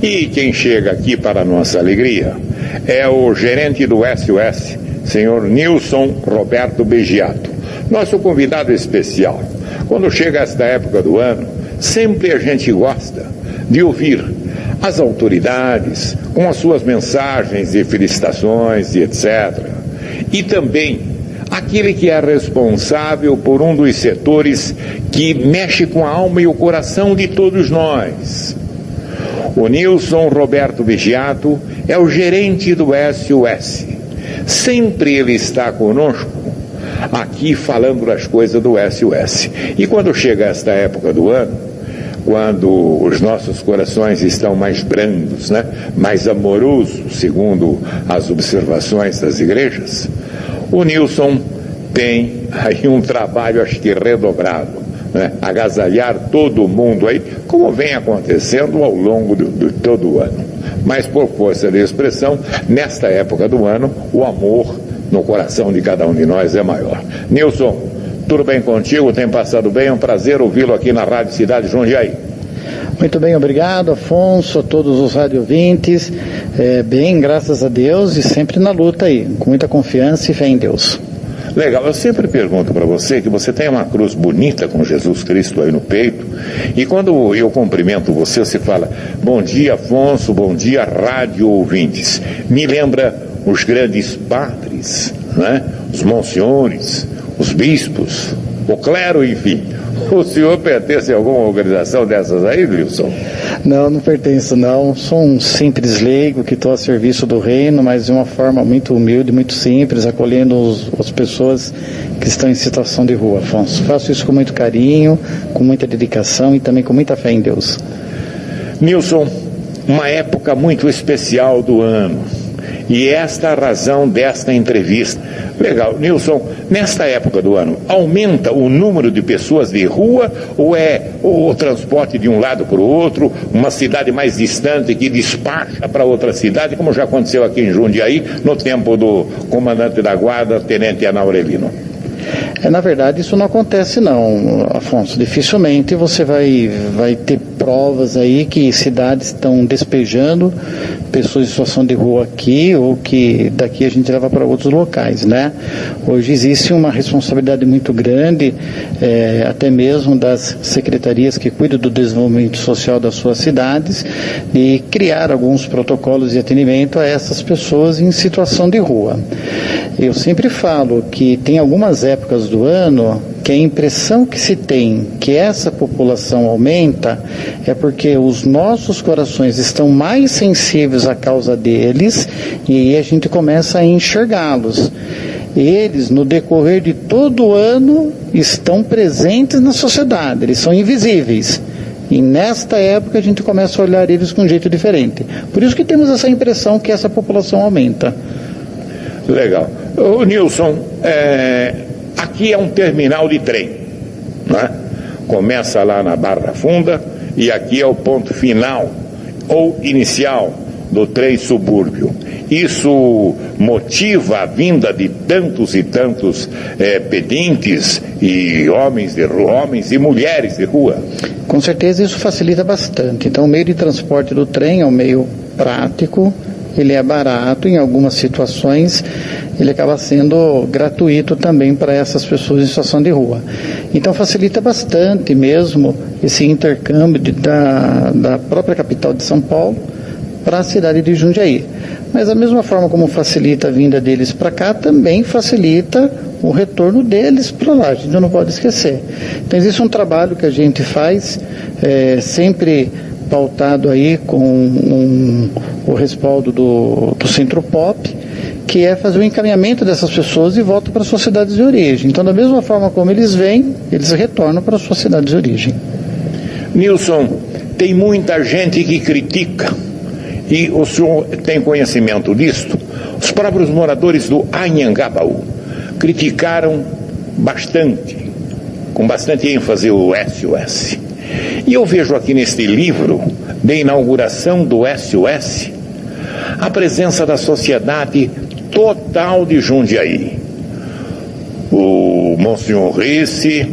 E quem chega aqui para a nossa alegria é o gerente do SOS, senhor Nilson Roberto Begiato, nosso convidado especial. Quando chega esta época do ano, sempre a gente gosta de ouvir as autoridades com as suas mensagens de felicitações e etc. E também aquele que é responsável por um dos setores que mexe com a alma e o coração de todos nós. O Nilson Roberto Begiato é o gerente do SOS. Sempre ele está conosco aqui falando das coisas do SOS. E quando chega esta época do ano, quando os nossos corações estão mais brandos, né? Mais amorosos, segundo as observações das igrejas, o Nilson tem aí um trabalho, acho que redobrado, né? Agasalhar todo mundo aí, como vem acontecendo ao longo de todo o ano. Mas por força de expressão, nesta época do ano, o amor no coração de cada um de nós é maior. Nilson, tudo bem contigo? Tem passado bem? É um prazer ouvi-lo aqui na Rádio Cidade Jundiaí. Muito bem, obrigado, Afonso, a todos os radiovintes. Bem, graças a Deus, e sempre na luta aí, com muita confiança e fé em Deus. Legal, eu sempre pergunto para você que você tem uma cruz bonita com Jesus Cristo aí no peito, e quando eu cumprimento você, você fala, bom dia, Afonso, bom dia, rádio ouvintes. Me lembra os grandes padres, né? Os monsenhores, os bispos, o clero, enfim. O senhor pertence a alguma organização dessas aí, Wilson? Não pertenço não, sou um simples leigo que estou a serviço do reino, mas de uma forma muito humilde, muito simples, acolhendo as pessoas que estão em situação de rua, Afonso. Faço isso com muito carinho, com muita dedicação e também com muita fé em Deus. Nilson, uma época muito especial do ano, e esta é a razão desta entrevista. Legal, Nilson, nesta época do ano, aumenta o número de pessoas de rua ou é o transporte de um lado para o outro, uma cidade mais distante que despacha para outra cidade, como já aconteceu aqui em Jundiaí, no tempo do comandante da guarda, Tenente Ana Aurelino? Na verdade, isso não acontece não, Afonso. Dificilmente você vai ter provas aí que cidades estão despejando pessoas em situação de rua aqui, ou que daqui a gente leva para outros locais, né? Hoje existe uma responsabilidade muito grande, até mesmo das secretarias que cuidam do desenvolvimento social das suas cidades, de criar alguns protocolos de atendimento a essas pessoas em situação de rua. Eu sempre falo que tem algumas épocas do ano que a impressão que se tem que essa população aumenta é porque os nossos corações estão mais sensíveis à causa deles e aí a gente começa a enxergá-los. Eles, no decorrer de todo o ano, estão presentes na sociedade, eles são invisíveis. E nesta época a gente começa a olhar eles com um jeito diferente. Por isso que temos essa impressão que essa população aumenta. Legal. Ô Nilson, aqui é um terminal de trem, né? Começa lá na Barra Funda e aqui é o ponto final ou inicial do trem subúrbio. Isso motiva a vinda de tantos e tantos pedintes e homens e mulheres de rua? Com certeza isso facilita bastante. Então o meio de transporte do trem é um meio prático, ele é barato, em algumas situações ele acaba sendo gratuito também para essas pessoas em situação de rua. Então facilita bastante mesmo esse intercâmbio da própria capital de São Paulo para a cidade de Jundiaí. Mas da mesma forma como facilita a vinda deles para cá, também facilita o retorno deles para lá, a gente não pode esquecer. Então existe um trabalho que a gente faz, sempre pautado aí com o respaldo do Centro Pop, que é fazer o encaminhamento dessas pessoas e volta para as suas cidades de origem. Então, da mesma forma como eles vêm, eles retornam para as suas cidades de origem. Nilson, tem muita gente que critica, e o senhor tem conhecimento disto. Os próprios moradores do Anhangabaú criticaram bastante, com bastante ênfase, o SOS. E eu vejo aqui neste livro de inauguração do SOS a presença da sociedade total de Jundiaí. O Monsenhor Risse,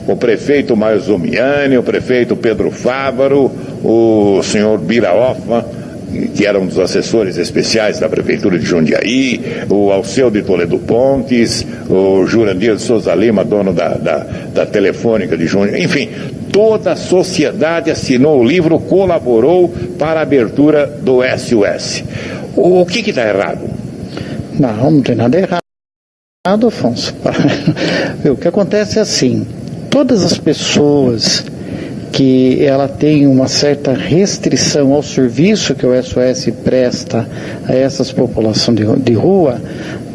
o prefeito Maiozumiani, o prefeito Pedro Fávaro, o senhor Biraofa, que era um dos assessores especiais da Prefeitura de Jundiaí, o Alceu de Toledo Pontes, o Jurandir de Souza Lima, dono da Telefônica de Jundiaí, enfim, toda a sociedade assinou o livro, colaborou para a abertura do SOS. O que está errado? Não tem nada errado, Afonso. O que acontece é assim, todas as pessoas que ela tem uma certa restrição ao serviço que o SOS presta a essas populações de rua,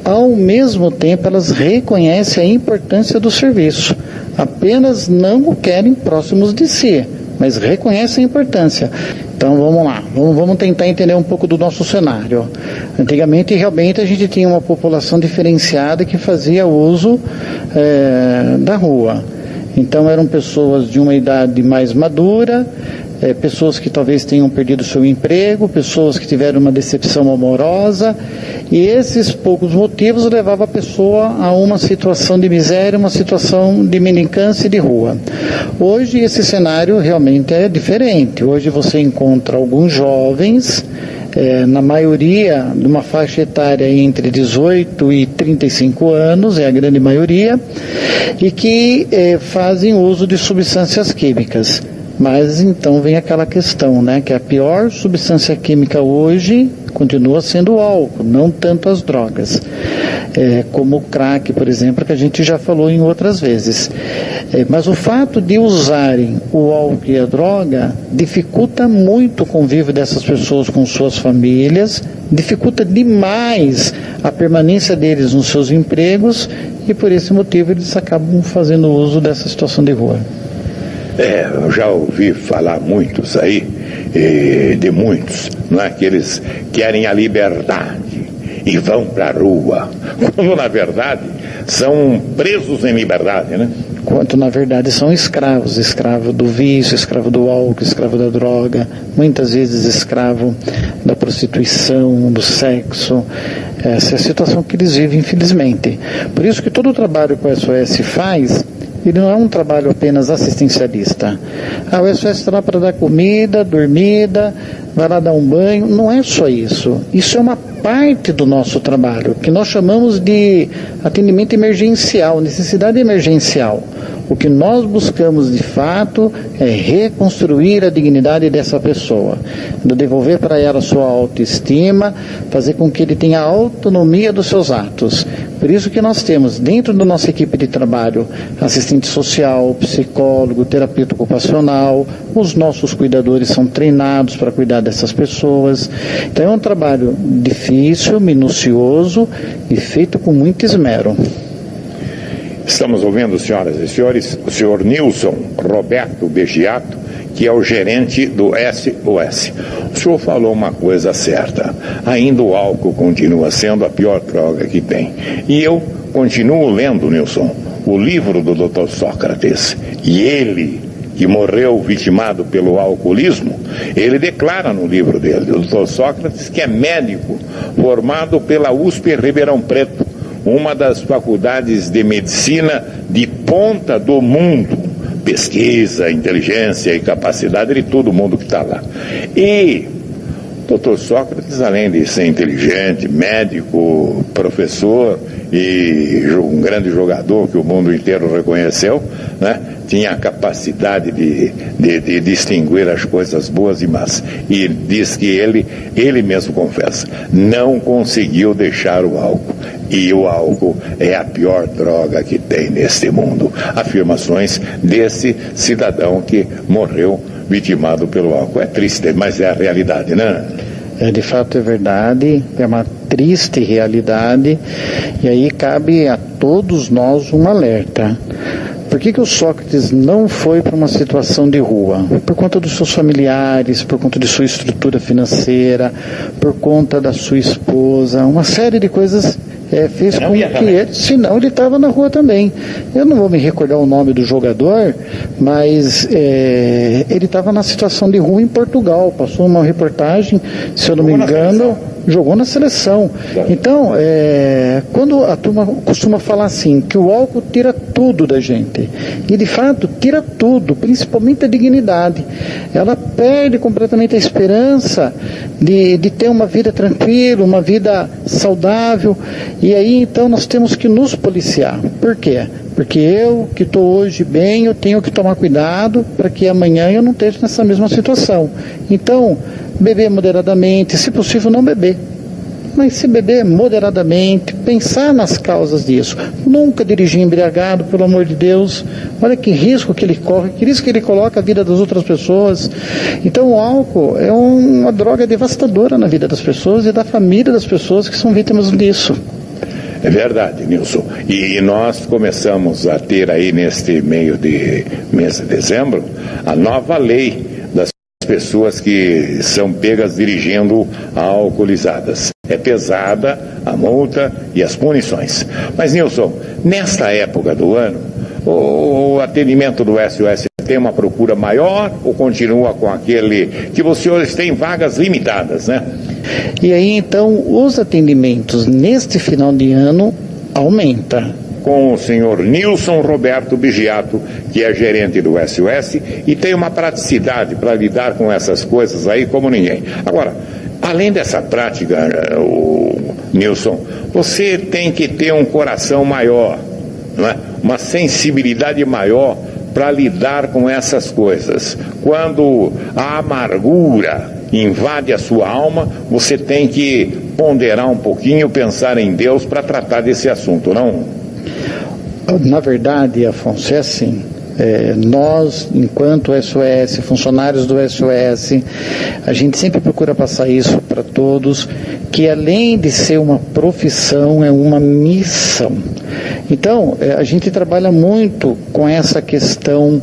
ao mesmo tempo elas reconhecem a importância do serviço, apenas não o querem próximos de si, mas reconhecem a importância. Então vamos lá, vamos tentar entender um pouco do nosso cenário. Antigamente realmente a gente tinha uma população diferenciada que fazia uso da rua. Então eram pessoas de uma idade mais madura, pessoas que talvez tenham perdido seu emprego, pessoas que tiveram uma decepção amorosa, e esses poucos motivos levavam a pessoa a uma situação de miséria, uma situação de mendicância de rua. Hoje esse cenário realmente é diferente. Hoje você encontra alguns jovens, na maioria, numa faixa etária entre 18 e 35 anos, é a grande maioria, e que fazem uso de substâncias químicas. Mas então vem aquela questão, né, que a pior substância química hoje continua sendo o álcool, não tanto as drogas, como o crack, por exemplo, que a gente já falou em outras vezes. Mas o fato de usarem o álcool e a droga dificulta muito o convívio dessas pessoas com suas famílias, dificulta demais a permanência deles nos seus empregos, e por esse motivo eles acabam fazendo uso dessa situação de rua. Eu já ouvi falar muitos aí, de muitos, não é? Que eles querem a liberdade e vão para a rua, quando na verdade são presos em liberdade, né? Quanto na verdade são escravos do vício, escravo do álcool, escravo da droga, muitas vezes escravo da prostituição, do sexo. Essa é a situação que eles vivem, infelizmente. Por isso que todo o trabalho que o SOS faz, ele não é um trabalho apenas assistencialista. O SOS está lá para dar comida, dormida, vai lá dar um banho. Não é só isso. Isso é uma parte do nosso trabalho, que nós chamamos de atendimento emergencial, necessidade emergencial. O que nós buscamos de fato é reconstruir a dignidade dessa pessoa, devolver para ela a sua autoestima, fazer com que ele tenha a autonomia dos seus atos. Por isso que nós temos dentro da nossa equipe de trabalho assistente social, psicólogo, terapeuta ocupacional, os nossos cuidadores são treinados para cuidar dessas pessoas. Então é um trabalho difícil, minucioso e feito com muito esmero. Estamos ouvindo, senhoras e senhores, o senhor Nilson Roberto Begiato, que é o gerente do SOS. O senhor falou uma coisa certa, ainda o álcool continua sendo a pior droga que tem. E eu continuo lendo, Nilson, o livro do Dr. Sócrates, e ele, que morreu vitimado pelo alcoolismo, ele declara no livro dele, o Dr. Sócrates, que é médico formado pela USP Ribeirão Preto, uma das faculdades de medicina de ponta do mundo, pesquisa, inteligência e capacidade de todo mundo que está lá. E Dr. Sócrates, além de ser inteligente, médico, professor e um grande jogador que o mundo inteiro reconheceu, né, tinha a capacidade de distinguir as coisas boas e más. E diz que ele mesmo confessa, não conseguiu deixar o álcool. E o álcool é a pior droga que tem neste mundo. Afirmações desse cidadão que morreu vitimado pelo álcool. É triste, mas é a realidade, né? De fato é verdade, é uma triste realidade, e aí cabe a todos nós um alerta. Por que o Sócrates não foi para uma situação de rua? Por conta dos seus familiares, por conta de sua estrutura financeira, por conta da sua esposa, uma série de coisas fez com que ele, senão ele estava na rua também. Eu não vou me recordar o nome do jogador, mas ele estava na situação de rua em Portugal, passou uma reportagem, se eu não me engano, jogou na seleção. Então, quando a turma costuma falar assim, que o álcool tira tudo da gente, e de fato tira tudo, principalmente a dignidade, ela perde completamente a esperança de ter uma vida tranquila, uma vida saudável, e aí então nós temos que nos policiar. Por quê? Porque eu, que estou hoje bem, eu tenho que tomar cuidado para que amanhã eu não esteja nessa mesma situação. Então, beber moderadamente, se possível não beber. Mas se beber moderadamente, pensar nas causas disso. Nunca dirigir embriagado, pelo amor de Deus. Olha que risco que ele corre, que risco que ele coloca a vida das outras pessoas. Então o álcool é uma droga devastadora na vida das pessoas e da família das pessoas que são vítimas disso. É verdade, Nilson. E nós começamos a ter aí neste meio de mês de dezembro a nova lei das pessoas que são pegas dirigindo alcoolizadas. É pesada a multa e as punições. Mas, Nilson, nesta época do ano, o atendimento do SOS tem uma procura maior ou continua com aquele que os senhores têm vagas limitadas, né? E aí, então, os atendimentos neste final de ano aumenta. Com o senhor Nilson Roberto Begiato, que é gerente do SOS e tem uma praticidade para lidar com essas coisas aí como ninguém. Agora, além dessa prática, Nilson, você tem que ter um coração maior, não é? Uma sensibilidade maior para lidar com essas coisas. Quando a amargura invade a sua alma, você tem que ponderar um pouquinho, pensar em Deus para tratar desse assunto, não? Na verdade, Afonso, é assim. Nós, enquanto SOS, funcionários do SOS, a gente sempre procura passar isso para todos, que além de ser uma profissão, é uma missão. Então, a gente trabalha muito com essa questão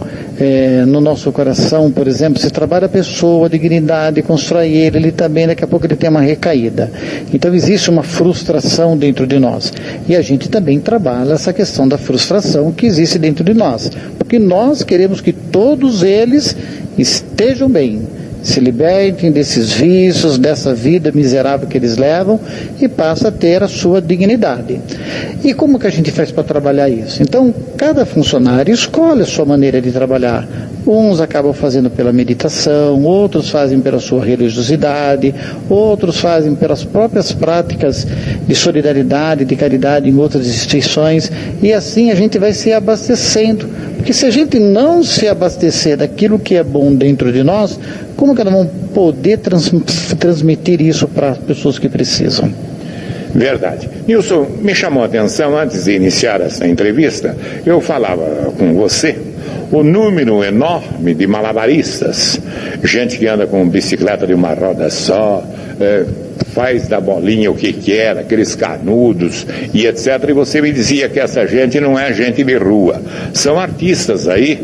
no nosso coração. Por exemplo, se trabalha a pessoa, a dignidade, constrói ele também, daqui a pouco ele tem uma recaída. Então existe uma frustração dentro de nós. E a gente também trabalha essa questão da frustração que existe dentro de nós. Porque nós queremos que todos eles estejam bem, se libertem desses vícios, dessa vida miserável que eles levam e passem a ter a sua dignidade. E como que a gente faz para trabalhar isso? Então, cada funcionário escolhe a sua maneira de trabalhar. Uns acabam fazendo pela meditação, outros fazem pela sua religiosidade, outros fazem pelas próprias práticas de solidariedade, de caridade em outras instituições, e assim a gente vai se abastecendo. Porque se a gente não se abastecer daquilo que é bom dentro de nós, como que nós vamos poder transmitir isso para as pessoas que precisam? Verdade. Nilson, me chamou a atenção, antes de iniciar essa entrevista, eu falava com você, o número enorme de malabaristas, gente que anda com bicicleta de uma roda só, faz da bolinha o que quer, aqueles canudos e etc. E você me dizia que essa gente não é gente de rua, são artistas aí,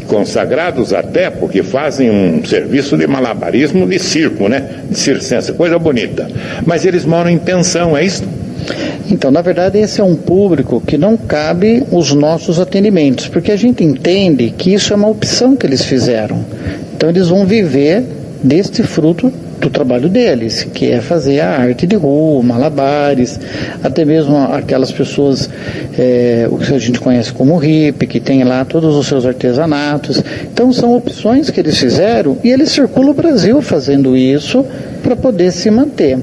consagrados até porque fazem um serviço de malabarismo de circo, né? De circense, coisa bonita. Mas eles moram em pensão, é isso? Então, na verdade, esse é um público que não cabe os nossos atendimentos, porque a gente entende que isso é uma opção que eles fizeram. Então, eles vão viver deste fruto do trabalho deles, que é fazer a arte de rua, malabares, até mesmo aquelas pessoas, o que a gente conhece como hippie, que tem lá todos os seus artesanatos. Então são opções que eles fizeram e eles circulam o Brasil fazendo isso para poder se manter.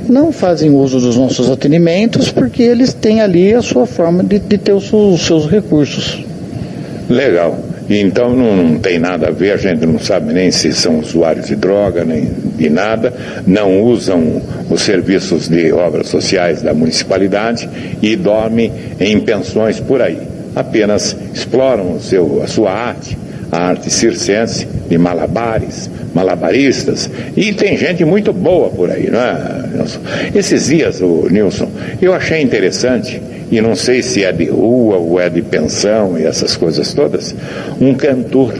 Não fazem uso dos nossos atendimentos porque eles têm ali a sua forma de ter os seus recursos. Legal. Então não tem nada a ver, a gente não sabe nem se são usuários de droga, nem de nada, não usam os serviços de obras sociais da municipalidade e dormem em pensões por aí. Apenas exploram a sua arte, a arte circense, de malabaristas, e tem gente muito boa por aí, não é, Nilson? Esses dias, Nilson, eu achei interessante, e não sei se é de rua ou é de pensão e essas coisas todas, um cantor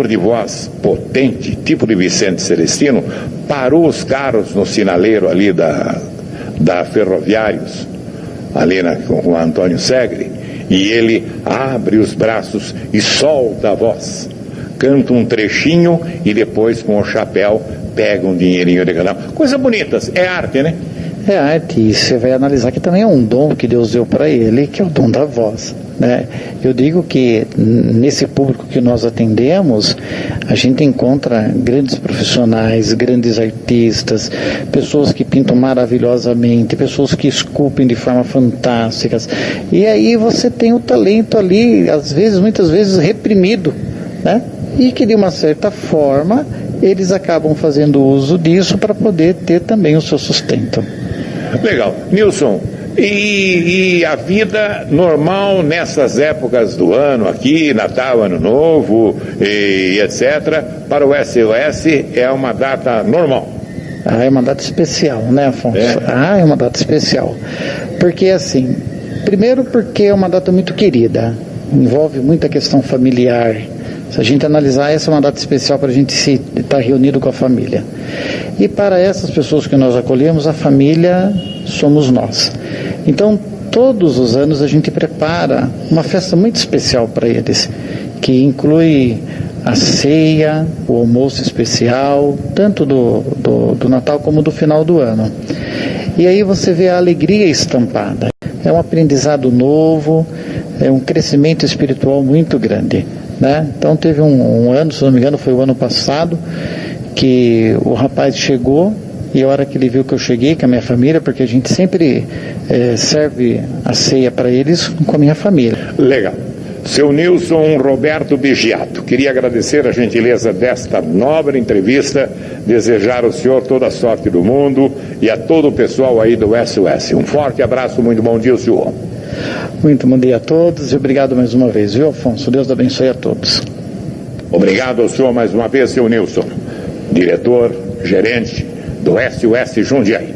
de voz potente, tipo de Vicente Celestino, parou os carros no sinaleiro ali da Ferroviários, ali com o Antônio Segre, e ele abre os braços e solta a voz, canta um trechinho e depois com o chapéu pega um dinheirinho de cada um. Coisa bonita, é arte, né? É arte, e você vai analisar que também é um dom que Deus deu para ele, que é o dom da voz, né? Eu digo que nesse público que nós atendemos, a gente encontra grandes profissionais, grandes artistas, pessoas que pintam maravilhosamente, pessoas que esculpem de forma fantástica, e aí você tem o talento ali, muitas vezes reprimido, né? E que de uma certa forma eles acabam fazendo uso disso para poder ter também o seu sustento. Legal. Nilson, e a vida normal nessas épocas do ano aqui, Natal, Ano Novo e etc., para o SOS é uma data normal? É uma data especial, né, Afonso? É uma data especial. Porque assim, primeiro porque é uma data muito querida, envolve muita questão familiar. Se a gente analisar, essa é uma data especial para a gente estar reunido com a família. E para essas pessoas que nós acolhemos, a família somos nós. Então, todos os anos a gente prepara uma festa muito especial para eles, que inclui a ceia, o almoço especial, tanto do Natal como do final do ano. E aí você vê a alegria estampada. É um aprendizado novo, é um crescimento espiritual muito grande. Né? Então teve um ano, se não me engano foi o ano passado, que o rapaz chegou e a hora que ele viu que eu cheguei com a minha família, porque a gente sempre serve a ceia para eles com a minha família. Legal. Seu Nilson Roberto Begiato, queria agradecer a gentileza desta nobre entrevista, desejar ao senhor toda a sorte do mundo e a todo o pessoal aí do SOS. Um forte abraço, muito bom dia ao senhor. Muito bom dia a todos e obrigado mais uma vez, viu, Afonso? Deus abençoe a todos. Obrigado ao senhor mais uma vez, seu Nilson, diretor, gerente do SOS Jundiaí.